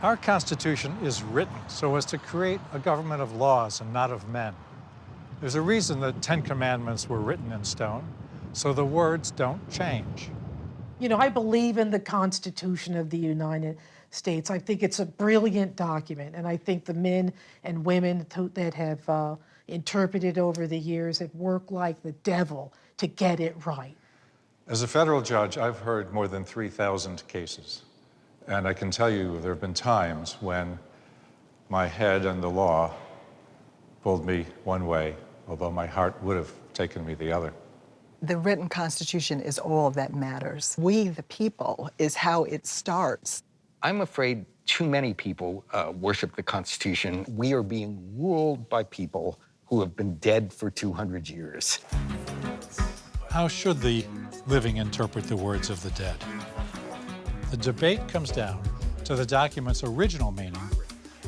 Our Constitution is written so as to create a government of laws and not of men. There's a reason the Ten Commandments were written in stone, so the words don't change. You know, I believe in the Constitution of the United States. I think it's a brilliant document, and I think the men and women that have interpreted over the years have worked like the devil to get it right. As a federal judge, I've heard more than 3,000 cases. And I can tell you there have been times when my head and the law pulled me one way, although my heart would have taken me the other. The written Constitution is all that matters. We, the people, is how it starts. I'm afraid too many people worship the Constitution. We are being ruled by people who have been dead for 200 years. How should the living interpret the words of the dead? The debate comes down to the document's original meaning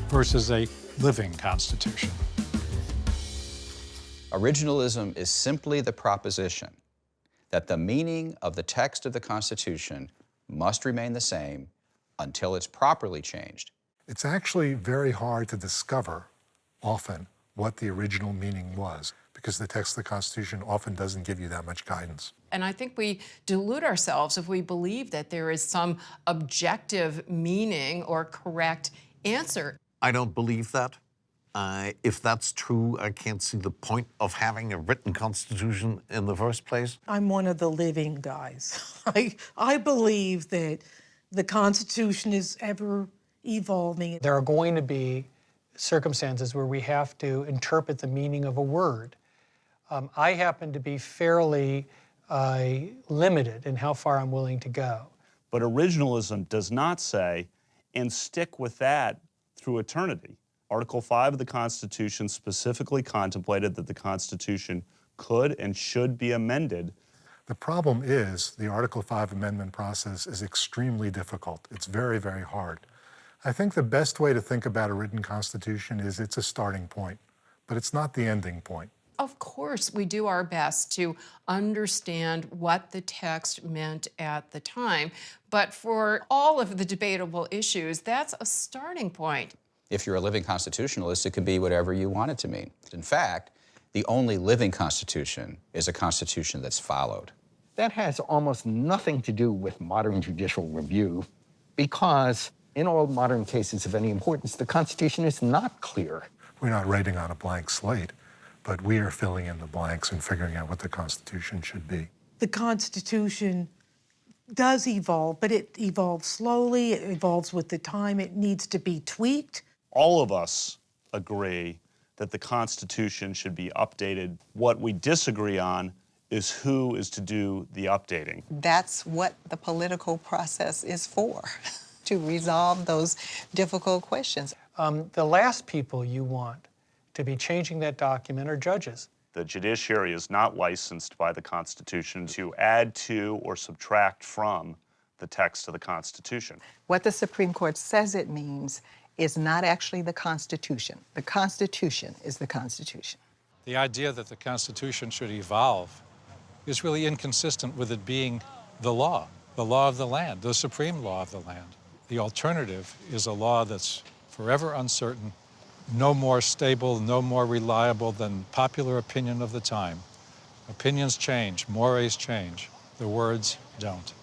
versus a living Constitution. Originalism is simply the proposition that the meaning of the text of the Constitution must remain the same until it's properly changed. It's actually very hard to discover, often, what the original meaning was, because the text of the Constitution often doesn't give you that much guidance. And I think we delude ourselves if we believe that there is some objective meaning or correct answer. I don't believe that. If that's true, I can't see the point of having a written Constitution in the first place. I'm one of the living guys. I believe that the Constitution is ever evolving. There are going to be circumstances where we have to interpret the meaning of a word. I happen to be fairly limited in how far I'm willing to go. But originalism does not say, and stick with that through eternity. Article 5 of the Constitution specifically contemplated that the Constitution could and should be amended. The problem is the Article 5 amendment process is extremely difficult. It's very, very hard. I think the best way to think about a written Constitution is it's a starting point, but it's not the ending point. Of course, we do our best to understand what the text meant at the time, but for all of the debatable issues, that's a starting point. If you're a living constitutionalist, it could be whatever you want it to mean. In fact, the only living constitution is a constitution that's followed. That has almost nothing to do with modern judicial review because in all modern cases of any importance, the Constitution is not clear. We're not writing on a blank slate, but we are filling in the blanks and figuring out what the Constitution should be. The Constitution does evolve, but it evolves slowly, it evolves with the time, it needs to be tweaked. All of us agree that the Constitution should be updated. What we disagree on is who is to do the updating. That's what the political process is for, to resolve those difficult questions. The last people you want to be changing that document are judges. The judiciary is not licensed by the Constitution to add to or subtract from the text of the Constitution. What the Supreme Court says it means is not actually the Constitution. The Constitution is the Constitution. The idea that the Constitution should evolve is really inconsistent with it being the law of the land, the supreme law of the land. The alternative is a law that's forever uncertain, no more stable, no more reliable than popular opinion of the time. Opinions change, mores change, the words don't.